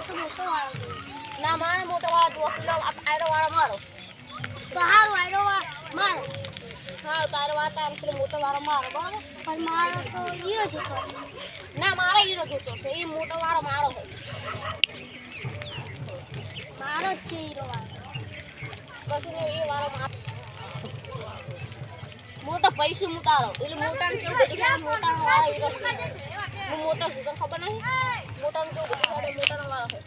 તો મોટો વાળો છે. ના મારે મોટો વાળો જુઓ પેલો આયરો વાળો મારો તો હારું આયરો મારો. હા તારો વાત આમ પેલો મોટો વાળો મારો બરાબર. પણ મારો તો હીરો જોતો. ના મારે હીરો જોતો છે એ મોટો વાળો મારો છે. મારો જ છે હીરો વાળો. કશું નહીં એ વાળો મારો મોટો પૈસો હું તારો એટલે મોટા કેવું બધું મોટા વાળો હીરો છે. હું મોટો છું તને ખબર નહીં મોટા કેવું બધું મોટા વાળો છે.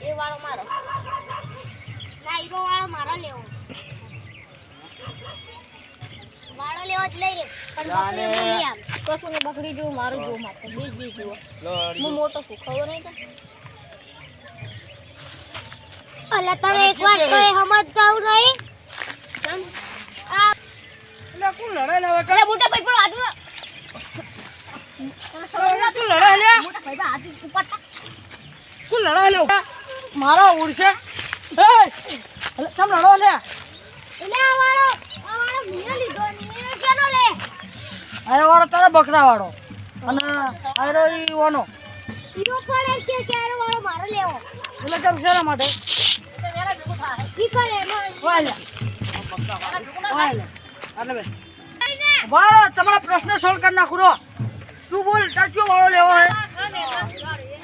એ વાળો મારો ના હીરો વાળો મારા લેવો. વાળો લેવો જ લઈ રે પણ બકરી હું નહીં આપ. કશું ને બકરી જેવું મારું જોવું મારે બીજ જુઓ હું મોટો છું ખબર નહીં તો અલા તમે એકવાર તો સમજતા નહીં. આ એટલે કોણ લડાઈ લાવે અરે મોટા ભાઈ પણ હાથ તું લડાઈ લે મોટા ભાઈ હાથ ઉપર કોણ લડાઈ લે મારો ઉડશે એ કેમ લડો લે એટલે આ વાળો મીનો લીધો ને કેનો લે. આયો વાળો તારા બકરા વાળો અને આયરો ઈ ઓનો હીરો પડે છે કે આ વાળો મારો લેવો. એટલે કેમ શેના માટે ઈ કરે ને વાલે એટલે બે વાળો તમારો પ્રશ્ન સોલ્વ કરી નાખું રો શું બોલ ચાચો વાળો લેવો હે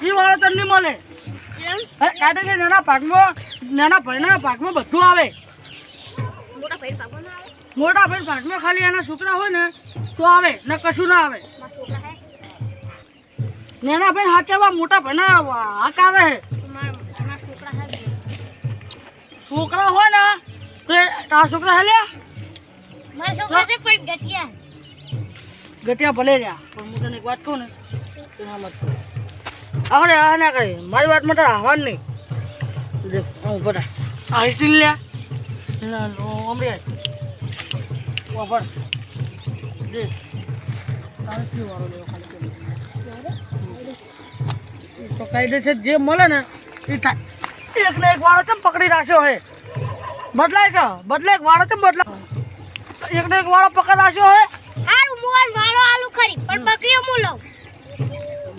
ઈ વાળો તને નહીં મળે કાઢે છે નાના ભાગમાં બધું આવે મોટા ભાઈ પાગો ના આવે મોટા ભાઈ ભાગમાં ખાલી એના છોકરા હોય ને તો આવે ને કશું ના આવે મારા છોકરા હે નાના ભાઈ હાચવા મોટા ભાઈ ના હાક આવે હે મારા છોકરા હે છોકરા હોય ને તો તારા છોકરા હે લ્યા મારા છોકરા છે પણ ગટિયા. ગટિયા ભલે રહ્યા પણ હું તને એક વાત કહું ને તો ના મત કરો આવડે આ ના કરે મારી વાત માટે આવવાનું નહીં દેખ હું બધા આ હિસ્ટ્રી લ્યા અમરી વાપર દેખ તારે શું વાળો લેવો ખાલી તો કાયદેસર જે મળે ને એ થાય એક ને એક વાળો કેમ પકડી રાખ્યો હે બદલાય કે બદલે એક વાળો કેમ બદલા એક ને એક વાળો પકડ રાખ્યો હે હારું મોર વાળો આલુ ખરી પણ બકરીઓ મુ લઉં.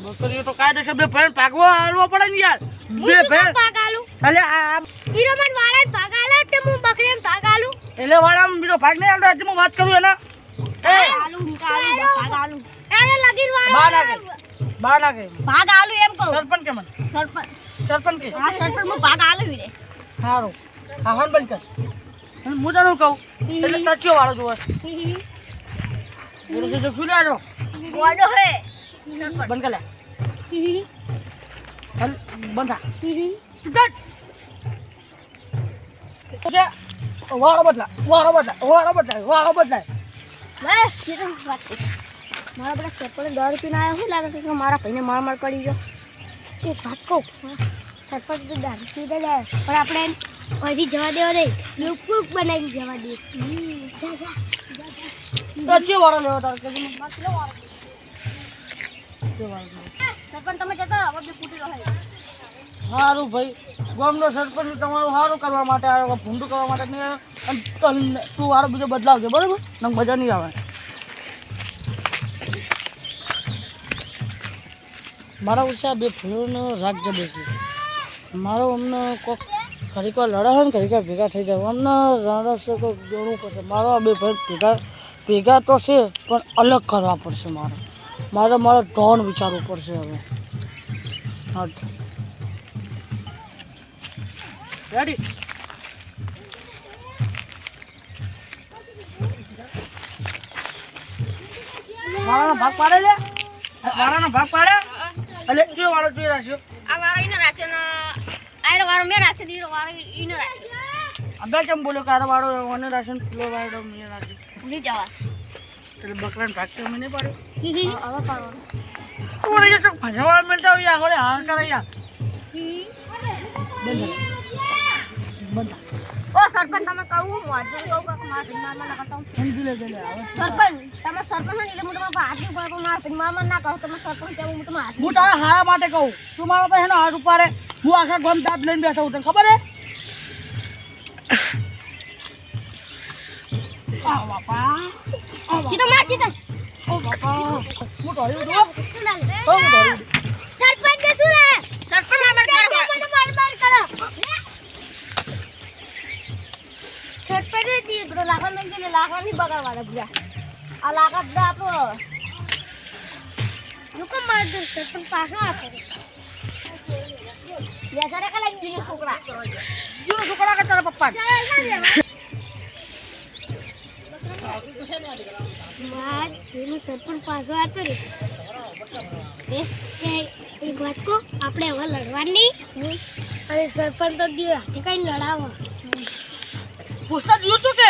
બકરીઓ તો કાયદેસર બે ભેણ ભાગવો હાલવો પડે ને યાર બે ભેણ ભાગ આલુ એટલે આ હીરો મન વાળા ભાગ આલે તે હું બકરીને ભાગ આલુ. એટલે વાળામાં બીજો ભાગ નહીં આવતો આજે હું વાત કરું એના આલુ ભાગ આલુ એને લગીર વાળો બાર લાગે ભાગ આલુ એમ કહું. સરપંચ કે મને સરપંચ કે હા સરપંચ હું ભાગ આલુ રે. સારું હા હન બંધ કર અને હું તને કહું એટલે ટચ્યો વાળો જોવે બોલો જો શું લેજો વાડો હે બંધ કર લે હલ બંધ થા વાળો બદલાય બસ સીધો વાત કર. મારા બધા સરપંચ 10 રૂપિયા આયા શું લાગે કે મારા ભાઈને માર પડી ગયો. એ વાત કહું સરપંચ તો 10 રૂપિયા જાય પણ આપણે અહીંથી જવા દેવા નહીં લુકુક બનાવી જવા દે. ટચ્યો વાળો લેવો તારે કે સરપંચ તમે જતા રહો બધું ફૂટી રહ્યો સારું ભાઈ ગામનો સરપંચ તમારું સારું કરવા માટે આવ્યો ભૂંડું કરવા માટે નહીં આવ્યો અને તું વાળો બીજો બદલાવજો બરાબર ને મજા નહીં આવે મારા ઉત્સાહ બે ફૂલોનો રાગ જબે છે મારો અમને કોઈક ઘડીકો લડા હોય ને ઘડીકો ભેગા થઈ જાય અમને રણસે કોઈક દોડવું પડશે મારો આ બે ભાઈ ભેગા તો છે પણ અલગ કરવા પડશે મારે ટોન વિચારવું પડશે હવે હા રેડી વાળાનો ભાગ પાડે લે વાળાનો ભાગ પાડે એટલે જો વાળો જોઈ રાખ્યો આ વાળો ઈને રાખશે ને આયરો વાળો મેં રાખશે હીરો વાળો ઈને રાખશે અબે કેમ બોલ્યો કે આરો વાળો ઓને રાખ્યો ને પેલો વાળો મેં રાખ્યો ભૂલી જવા એટલે બકરાને ભાગ તો મને પાડ્યો આવા પાડવાનો કોણ એ તો ભજવા મળતા હોય યાર હા કરે યાર બંધ ઓ સરપંચ તમે કહું વાજુ કહું કે મારા પિન્નામાં ના કરતા સમજી લે લે આવે સરપંચ તમે સરપંચ ને એટલે હું તમારા હાથ ની પડે મારા પિન્નામાં ના કહો તમે સરપંચ કેવું હું તમારા હાથ હું તારા હારા માટે કહું તું મારા પાસે એનો હાથ ઉપાડે હું આખા ગામ દાબ લઈને બેઠો હું તને ખબર હે ચીતો માર ચીતો બાપા હું ઢોળી ઉઠું હો. શું લાગે હો, હું ઢોળી ઉઠું. સરપંચ ને શું લાગે સરપંચ ના માર કરો માર કરો સરપંચ ને દીકરો લાખો મેં છે લાખો ની બગાડવાના પૂરા આ લાખા બધા આપણો લોકો માર દે સરપંચ પાછો આપે યાર કલા દીને છોકરા જીરો છોકરા કે તારા પપ્પા માર તેનું સરપંચ પાછો આવતો રે એક વાત કહો આપણે હવે લડવાની અને સરપંચ તો દીવ હાથે કઈ લડાવો પૂછતા જોયું તું કે